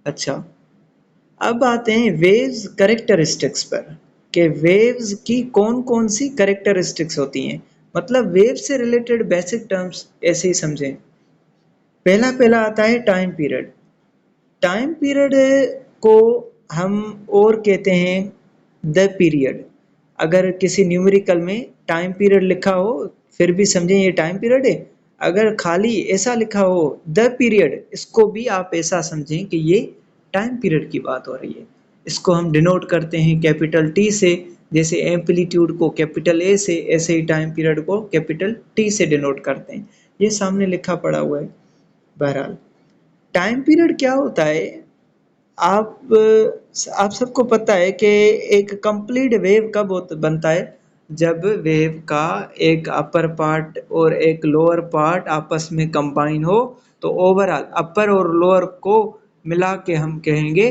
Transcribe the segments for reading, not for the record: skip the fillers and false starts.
अच्छा, अब आते हैं वेव्स कैरेक्टरिस्टिक्स पर, कि वेव्स की कौन कौन सी कैरेक्टरिस्टिक्स होती हैं। मतलब वेव से रिलेटेड बेसिक टर्म्स ऐसे ही समझें। पहला पहला आता है टाइम पीरियड। टाइम पीरियड को हम और कहते हैं द पीरियड। अगर किसी न्यूमेरिकल में टाइम पीरियड लिखा हो फिर भी समझें ये टाइम पीरियड है। अगर खाली ऐसा लिखा हो द पीरियड, इसको भी आप ऐसा समझें कि ये टाइम पीरियड की बात हो रही है। इसको हम डिनोट करते हैं कैपिटल टी से। जैसे एम्पलीट्यूड को कैपिटल ए से, ऐसे ही टाइम पीरियड को कैपिटल टी से डिनोट करते हैं। ये सामने लिखा पड़ा हुआ है। बहरहाल टाइम पीरियड क्या होता है, आप आप सबको पता है कि एक कंप्लीट वेव कब बनता है, जब वेव का एक अपर पार्ट और एक लोअर पार्ट आपस में कंबाइन हो, तो ओवरऑल अपर और लोअर को मिला के हम कहेंगे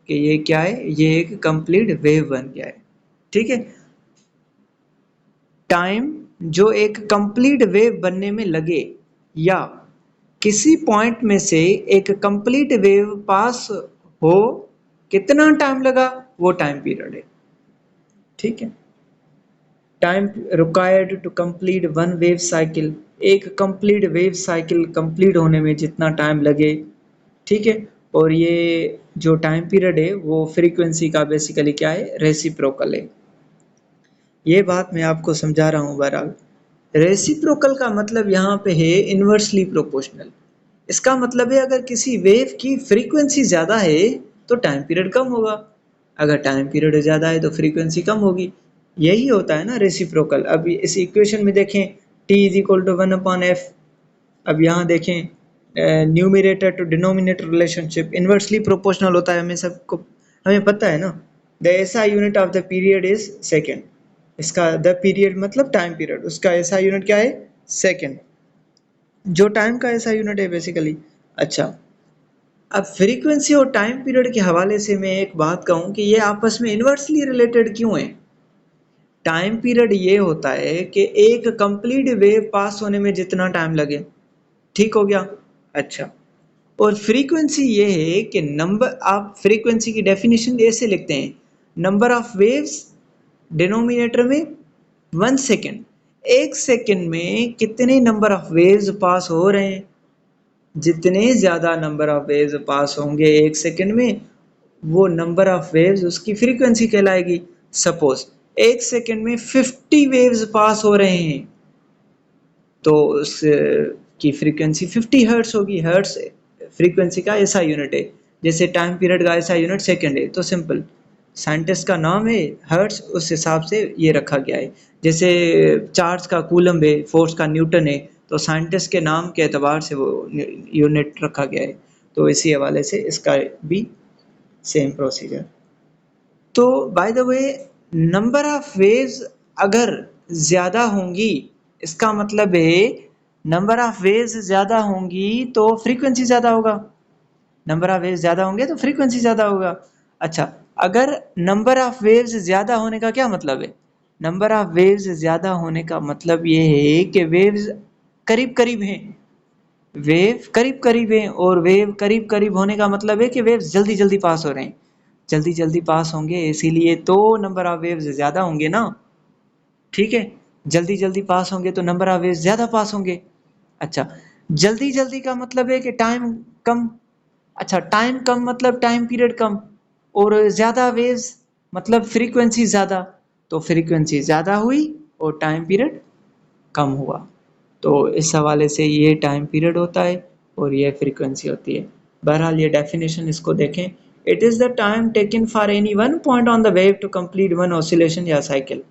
कि ये क्या है, ये एक कंप्लीट वेव बन गया है। ठीक है। टाइम जो एक कंप्लीट वेव बनने में लगे, या किसी पॉइंट में से एक कंप्लीट वेव पास हो, कितना टाइम लगा, वो टाइम पीरियड है। ठीक है। Time required to complete one wave cycle, एक कंप्लीट वेव साइकिल कंप्लीट होने में जितना टाइम लगे। ठीक है। और ये जो टाइम पीरियड है वो फ्रीक्वेंसी का बेसिकली क्या है, रेसिप्रोकल है। ये बात मैं आपको समझा रहा हूँ। बहरहाल रेसिप्रोकल का मतलब यहाँ पे है इन्वर्सली प्रोपोर्शनल। इसका मतलब है अगर किसी वेव की फ्रीक्वेंसी ज़्यादा है तो टाइम पीरियड कम होगा, अगर टाइम पीरियड ज़्यादा है तो फ्रीक्वेंसी कम होगी। यही होता है ना रेसिप्रोकल। अब इस इक्वेशन में देखें T is equal to one upon F. अब यहाँ देखें numerator to denominator relationship inversely proportional होता है, हमें सबको हमें पता है ना। The SI unit of the period is second. इसका द पीरियड मतलब टाइम पीरियड, उसका एसआई यूनिट क्या है, सेकेंड, जो टाइम का एसआई यूनिट है बेसिकली। अच्छा, अब फ्रीक्वेंसी और टाइम पीरियड के हवाले से मैं एक बात कहूँ कि ये आपस में इन्वर्सली रिलेटेड क्यों है। टाइम पीरियड ये होता है कि एक कंप्लीट वेव पास होने में जितना टाइम लगे। ठीक हो गया। अच्छा, और फ्रीक्वेंसी ये है कि नंबर, आप फ्रीक्वेंसी की डेफिनेशन ऐसे लिखते हैं, नंबर ऑफ वेव्स डिनोमिनेटर में 1 सेकेंड, 1 सेकेंड में कितने नंबर ऑफ वेव्स पास हो रहे हैं। जितने ज़्यादा नंबर ऑफ वेव्स पास होंगे 1 सेकेंड में, वो नंबर ऑफ वेव्स उसकी फ्रीक्वेंसी कहलाएगी। सपोज 1 सेकेंड में 50 वेव्स पास हो रहे हैं, तो उस की फ्रीक्वेंसी 50 हर्ट्स होगी। हर्ट्स फ्रीक्वेंसी का ऐसा यूनिट है, जैसे टाइम पीरियड का ऐसा यूनिट सेकंड है। तो सिंपल साइंटिस्ट का नाम है हर्ट्स, उस हिसाब से ये रखा गया है। जैसे चार्ज का कूलम है, फोर्स का न्यूटन है, तो साइंटिस्ट के नाम के एतबार से वो यूनिट रखा गया है। तो इसी हवाले से इसका भी सेम प्रोसीजर। तो by the way number of waves अगर ज़्यादा होंगी, इसका मतलब है नंबर ऑफ वेव्स ज़्यादा होंगी तो फ्रीक्वेंसी ज़्यादा होगा। नंबर ऑफ वेव्स ज़्यादा होंगे तो फ्रीक्वेंसी ज़्यादा होगा। अच्छा, अगर नंबर ऑफ वेव्स ज़्यादा होने का क्या मतलब है, नंबर ऑफ वेव्स ज़्यादा होने का मतलब ये है कि वेव्स करीब करीब हैं। वेव करीब करीब है, और वेव करीब करीब होने का मतलब है कि वेव्स जल्दी जल्दी पास हो रहे हैं। जल्दी जल्दी पास होंगे इसीलिए तो नंबर ऑफ वेव्स ज़्यादा होंगे ना। ठीक है। जल्दी जल्दी पास होंगे तो नंबर ऑफ वेव्स ज़्यादा पास होंगे। अच्छा, जल्दी जल्दी का मतलब है कि टाइम कम। अच्छा, टाइम कम मतलब टाइम पीरियड कम, और ज़्यादा वेव्स मतलब फ्रीक्वेंसी ज़्यादा। तो फ्रीक्वेंसी ज़्यादा हुई और टाइम पीरियड कम हुआ। तो इस हवाले से ये टाइम पीरियड होता है और ये फ्रीक्वेंसी होती है। बहरहाल ये डेफिनेशन इसको देखें, it is the time taken for any one point on the wave to complete one oscillation या साइकिल।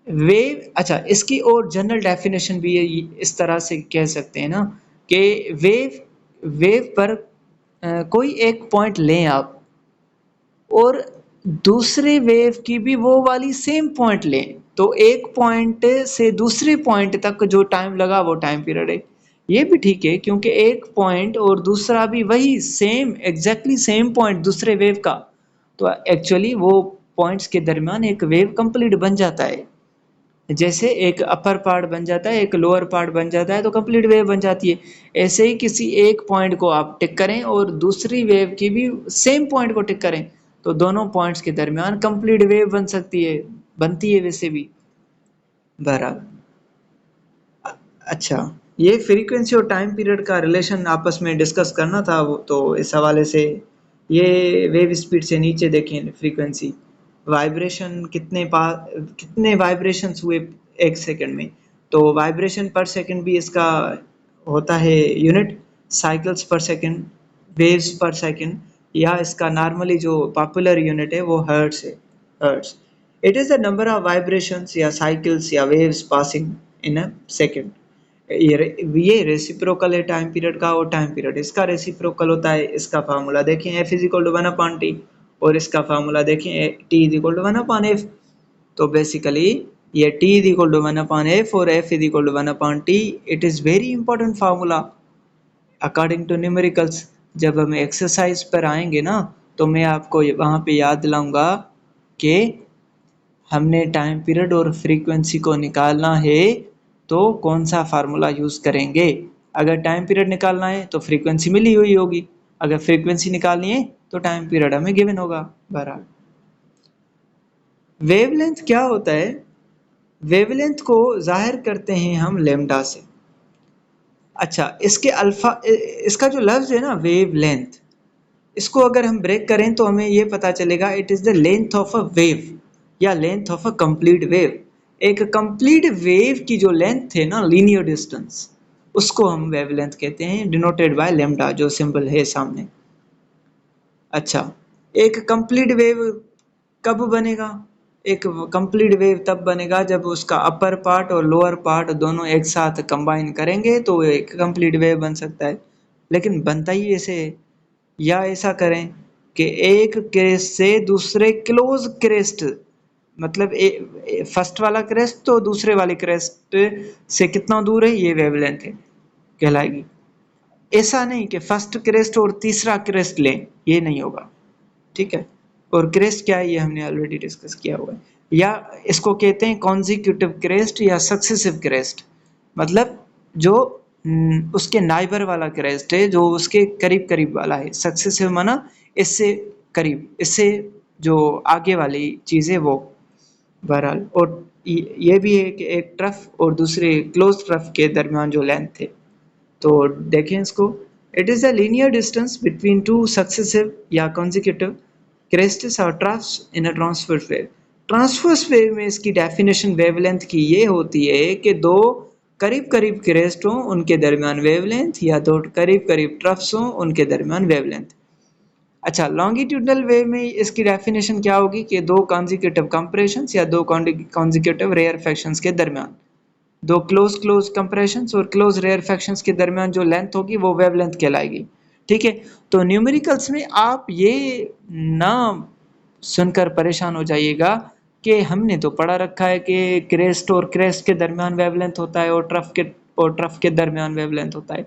वेव, अच्छा इसकी और जनरल डेफिनेशन भी इस तरह से कह सकते हैं ना कि वेव वेव पर कोई एक पॉइंट लें आप, और दूसरे वेव की भी वो वाली सेम पॉइंट लें, तो एक पॉइंट से दूसरे पॉइंट तक जो टाइम लगा वो टाइम पीरियड है। ये भी ठीक है क्योंकि एक पॉइंट और दूसरा भी वही सेम एग्जैक्टली सेम पॉइंट दूसरे वेव का, तो एक्चुअली वो पॉइंट्स के दरमियान एक वेव कंप्लीट बन जाता है। जैसे एक अपर पार्ट बन जाता है, एक लोअर पार्ट बन जाता है, तो कंप्लीट वेव बन जाती है। ऐसे ही किसी एक पॉइंट को आप टिक करें और दूसरी वेव की भी सेम पॉइंट को टिक करें, तो दोनों पॉइंट्स के दरमियान कंप्लीट वेव बन सकती है, बनती है वैसे भी। बहरहाल, अच्छा, ये फ्रीक्वेंसी और टाइम पीरियड का रिलेशन आपस में डिस्कस करना था, वो तो इस हवाले से ये वेव स्पीड से नीचे देखें फ्रीक्वेंसी, वाइब्रेशन कितने वाइब्रेशंस हुए एक सेकंड में, तो वाइब्रेशन पर सेकंड भी इसका होता है यूनिट, साइकिल्स पर सेकंड, वेव्स पर सेकंड, या इसका नॉर्मली जो पॉपुलर यूनिट है वो हर्ट्ज है, hertz. It is the number of vibrations या साइकिल्स या waves passing in a second. ये रेसिप्रोकल है टाइम पीरियड का, और टाइम पीरियड इसका रेसिप्रोकल होता है। इसका फार्मूला देखें, F is equal to one upon T, और इसका फार्मूला देखें, T is equal to one upon F. तो बेसिकली ये T is equal to one upon F और F is equal to one upon T, it is very important formula according to numericals. जब हम exercise पर आएंगे ना, तो मैं आपको वहाँ पे याद दिलाऊंगा कि हमने टाइम पीरियड और फ्रीक्वेंसी को निकालना है तो कौन सा फार्मूला यूज़ करेंगे। अगर टाइम पीरियड निकालना है तो फ्रीक्वेंसी मिली हुई होगी, अगर फ्रीक्वेंसी निकालनी है तो टाइम पीरियड हमें गिवन होगा। बहरहाल, वेवलेंथ क्या होता है? वेवलेंथ को जाहिर करते हैं हम लेमडा से। अच्छा, इसके अल्फा, इसका जो लफ्ज है ना वेवलेंथ, इसको अगर हम ब्रेक करें तो हमें ये पता चलेगा it is the length of a wave या length of a complete wave. एक कंप्लीट वेव की जो लेंथ है ना, लीनियर डिस्टेंस, उसको हम वेवलेंथ कहते हैं, डिनोटेड बाय लेमडा, जो सिंबल है सामने। अच्छा, एक कंप्लीट वेव कब बनेगा? एक कंप्लीट वेव तब बनेगा जब उसका अपर पार्ट और लोअर पार्ट दोनों एक साथ कंबाइन करेंगे तो एक कंप्लीट वेव बन सकता है। लेकिन बनता ही ऐसे है। या ऐसा करें कि एक क्रेस्ट से दूसरे क्लोज क्रेस्ट, मतलब फर्स्ट वाला क्रेस्ट तो दूसरे वाले क्रेस्ट से कितना दूर है, ये वेवलेंथ है कहलाएगी। ऐसा नहीं कि फर्स्ट क्रेस्ट और तीसरा क्रेस्ट लें, ये नहीं होगा। ठीक है, और क्रेस्ट क्या है ये हमने ऑलरेडी डिस्कस किया हुआ है। या इसको कहते हैं कॉन्जिक्यूटिव क्रेस्ट या सक्सेसिव क्रेस्ट, मतलब जो उसके नाइबर वाला क्रेस्ट है, जो उसके करीब करीब वाला है। सक्सेसिव माना इससे करीब, इससे जो आगे वाली चीज है वो। बहरहाल, और ये भी है कि एक ट्रफ और दूसरे क्लोज ट्रफ के दरमियान जो लेंथ है, तो देखें इसको, it is a linear distance between two successive या कॉन्जिक्यूटिव क्रेस्ट्स और troughs in a transverse wave. Transverse wave में इसकी डेफिनेशन वेवलेंथ की ये होती है कि दो करीब करीब क्रेस्ट हों उनके दरमियान वेवलेंथ, या दो करीब करीब ट्रफ्स हों उनके दरमियान वेवलेंथ। अच्छा, लॉन्गिट्यूडनल वेव में इसकी डेफिनेशन क्या होगी कि दो कॉन्जिक्यूटिव कंप्रेशंस या दो कॉन्जिक्यूटिव रेयरफेक्शंस के दरमियान, दो क्लोज क्लोज कंप्रेशंस और क्लोज रेयरफेक्शंस के दरमियान जो लेंथ होगी वो वेवलेंथ कहलाएगी। ठीक है, तो न्यूमेरिकल्स में आप ये ना सुनकर परेशान हो जाइएगा कि हमने तो पढ़ा रखा है कि क्रेस्ट और क्रेस्ट के दरमियान वेवलेंथ होता है और ट्रफ के दरमियान वेवलेंथ होता है।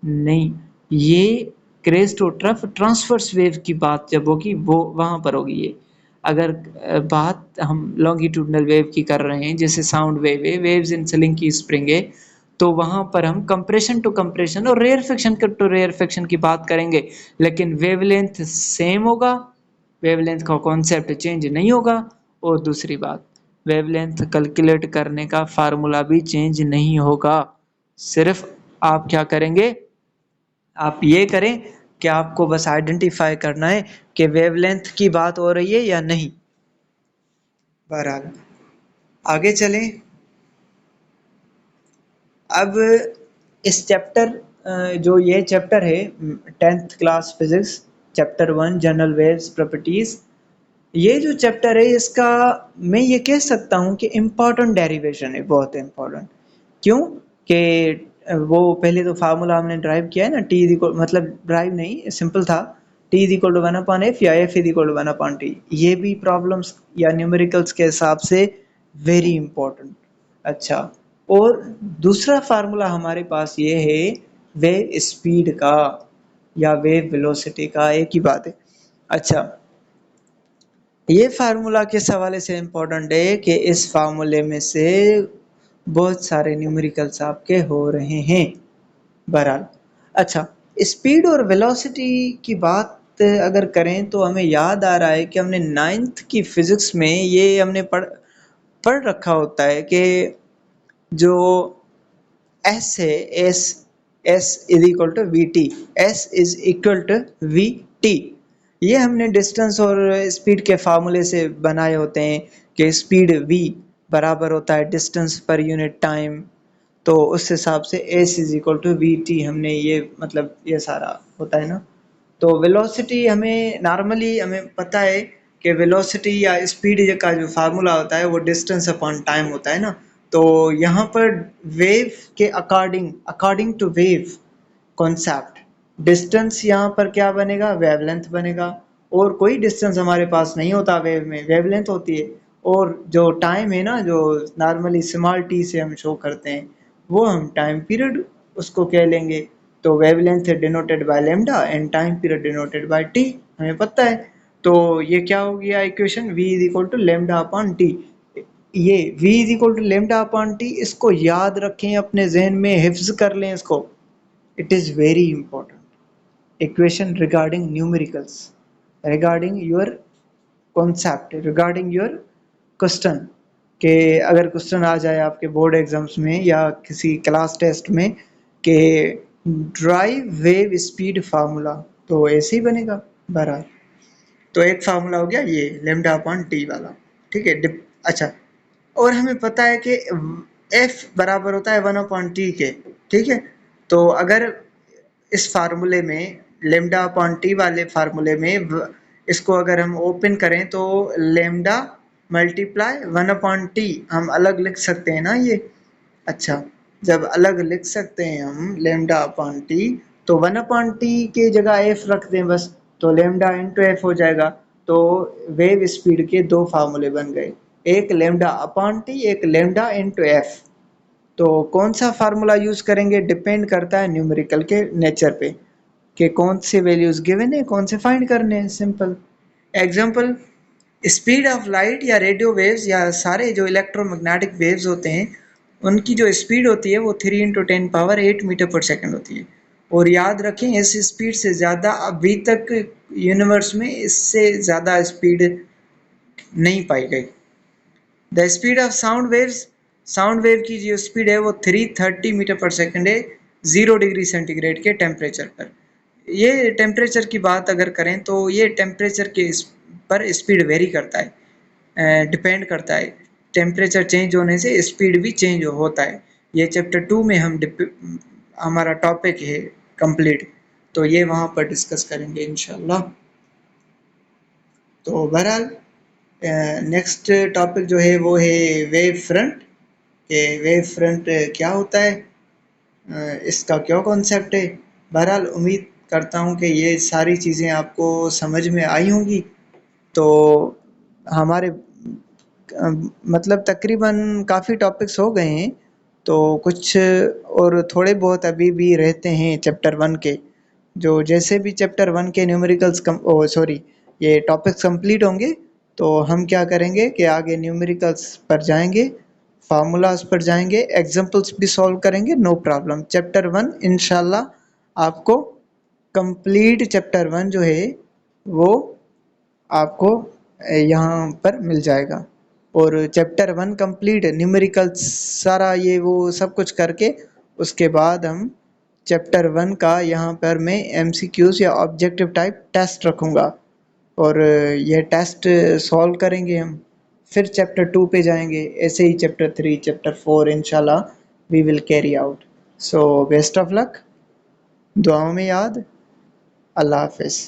नहीं, ये क्रेस्ट और ट्रफ ट्रांसवर्स वेव की बात जब होगी वो वहां पर होगी ये। अगर बात हम लॉन्गिट्यूडनल वेव की कर रहे हैं, जैसे साउंड वेव है, वेव्स इन स्लिंग की स्प्रिंग है, तो वहां पर हम कंप्रेशन टू कंप्रेशन और रेयरफेक्शन टू रेयरफेक्शन की बात करेंगे, लेकिन वेवलेंथ सेम होगा, वेवलेंथ का कॉन्सेप्ट चेंज नहीं होगा। और दूसरी बात, वेवलेंथ कैलकुलेट करने का फार्मूला भी चेंज नहीं होगा। सिर्फ आप क्या करेंगे, आप ये करें कि आपको बस आइडेंटिफाई करना है कि वेवलेंथ की बात हो रही है या नहीं। बहरहाल, आगे चलें। अब इस चैप्टर, जो ये चैप्टर है 10th class physics, chapter 1 general waves properties, ये जो चैप्टर है इसका मैं ये कह सकता हूँ कि इम्पोर्टेंट डेरिवेशन है, बहुत इम्पोर्टेंट। क्यों कि वो पहले तो फार्मूला हमने ड्राइव किया है ना, टी इज इक्वल, मतलब ड्राइव नहीं, सिंपल था, T is equal to one upon F या F is equal to one upon T. ये भी प्रॉब्लम्स या न्यूमेरिकल्स के हिसाब से वेरी इंपॉर्टेंट। अच्छा, और दूसरा फार्मूला हमारे पास ये है वेव स्पीड का या वेव वेलोसिटी का, एक ही बात है। अच्छा, ये फार्मूला किस हवाले से इम्पोर्टेंट है कि इस फार्मूले में से बहुत सारे न्यूमेरिकल्स आपके हो रहे हैं। बहरहाल, अच्छा, स्पीड और वेलोसिटी की बात अगर करें तो हमें याद आ रहा है कि हमने 9th की फिजिक्स में ये हमने पढ़ पढ़ रखा होता है कि जो एस है, S S is equal to V T, S is equal to V T. ये हमने डिस्टेंस और स्पीड के फार्मूले से बनाए होते हैं कि स्पीड v बराबर होता है डिस्टेंस पर यूनिट टाइम। तो उस हिसाब से S is equal to V T हमने ये मतलब ये सारा होता है ना। तो वेलोसिटी हमें नॉर्मली हमें पता है कि वेलोसिटी या स्पीड का जो फार्मूला होता है वो डिस्टेंस अपॉन टाइम होता है ना। तो यहाँ पर वेव के according according to wave concept distance यहाँ पर क्या बनेगा, वेवलेंथ बनेगा। और कोई डिस्टेंस हमारे पास नहीं होता, वेव में वेवलेंथ होती है। और जो टाइम है ना, जो नॉर्मली स्मॉल टी से हम शो करते हैं, वो हम टाइम पीरियड उसको कह लेंगे। तो wavelength denoted by lambda and time period denoted by T, हमें पता है। तो ये क्या हो गया equation, v is equal to lambda upon T. ये v is equal to lambda upon T, इसको याद रखें, अपने जहन में हिफ्ज कर लें इसको। It is very important equation regarding numericals, regarding your concept, regarding your question। कि अगर क्वेश्चन आ जाए आपके बोर्ड एग्जाम्स में या किसी क्लास टेस्ट में कि ड्राइव वेव स्पीड फार्मूला, तो ऐसे ही बनेगा। बहरहाल, तो एक फार्मूला हो गया ये लेमडा अपॉन टी वाला, ठीक है। अच्छा, और हमें पता है कि एफ बराबर होता है 1/t के, ठीक है। तो अगर इस फार्मूले में लेमडा अपॉन टी वाले फार्मूले में इसको अगर हम ओपन करें तो लेमडा मल्टीप्लाई 1/t हम अलग लिख सकते हैं ना ये। अच्छा, जब अलग लिख सकते हैं हम लेमडा अपॉन टी, तो 1/t के जगह एफ रख दें बस, तो लेमडा इंटू एफ हो जाएगा। तो वेव स्पीड के दो फार्मूले बन गए, एक लेमडा अपॉन टी, एक लेमडा इंटू एफ। तो कौन सा फार्मूला यूज करेंगे डिपेंड करता है न्यूमेरिकल के नेचर पे, कि कौन से वैल्यूज गिवन है, कौन से फाइंड करने हैं। Simple example, speed of light या रेडियो वेव्स या सारे जो इलेक्ट्रोमैग्नेटिक वेव्स होते हैं, उनकी जो स्पीड होती है वो 3 × 10⁸ मीटर पर सेकंड होती है। और याद रखें, इस स्पीड से ज़्यादा अभी तक यूनिवर्स में इससे ज़्यादा स्पीड नहीं पाई गई। The speed of sound wave की जो स्पीड है वो 330 मीटर पर सेकंड है 0 डिग्री सेंटीग्रेड के टेम्परेचर पर। ये टेम्परेचर की बात अगर करें तो ये टेम्परेचर के पर स्पीड वेरी करता है, डिपेंड करता है। टेम्परेचर चेंज होने से स्पीड भी चेंज होता है। ये चैप्टर 2 में हम हमारा टॉपिक है कंप्लीट, तो ये वहाँ पर डिस्कस करेंगे इंशाल्लाह। तो बहरहाल, नेक्स्ट टॉपिक जो है वो है वेव फ्रंट, के वेव फ्रंट क्या होता है, इसका क्या कॉन्सेप्ट है। बहरहाल, उम्मीद करता हूँ कि ये सारी चीज़ें आपको समझ में आई होंगी। तो हमारे मतलब तकरीबन काफ़ी टॉपिक्स हो गए हैं, तो कुछ और थोड़े बहुत अभी भी रहते हैं चैप्टर 1 के। जो जैसे भी चैप्टर 1 के न्यूमेरिकल्स सॉरी, ये टॉपिक्स कंप्लीट होंगे तो हम क्या करेंगे कि आगे न्यूमेरिकल्स पर जाएंगे, फार्मूलाज पर जाएंगे, एग्जांपल्स भी सॉल्व करेंगे, नो प्रॉब्लम। चैप्टर 1 इंशाल्लाह आपको कंप्लीट चैप्टर 1 जो है वो आपको यहाँ पर मिल जाएगा। और चैप्टर 1 कंप्लीट न्यूमेरिकल्स सारा ये वो सब कुछ करके उसके बाद हम चैप्टर 1 का यहाँ पर मैं एमसीक्यूज या ऑब्जेक्टिव टाइप टेस्ट रखूँगा, और यह टेस्ट सॉल्व करेंगे हम। फिर चैप्टर 2 पे जाएंगे, ऐसे ही चैप्टर 3, चैप्टर 4 इंशाल्लाह we will carry out. So best of luck, दुआओं में याद। अल्लाह हाफिज़।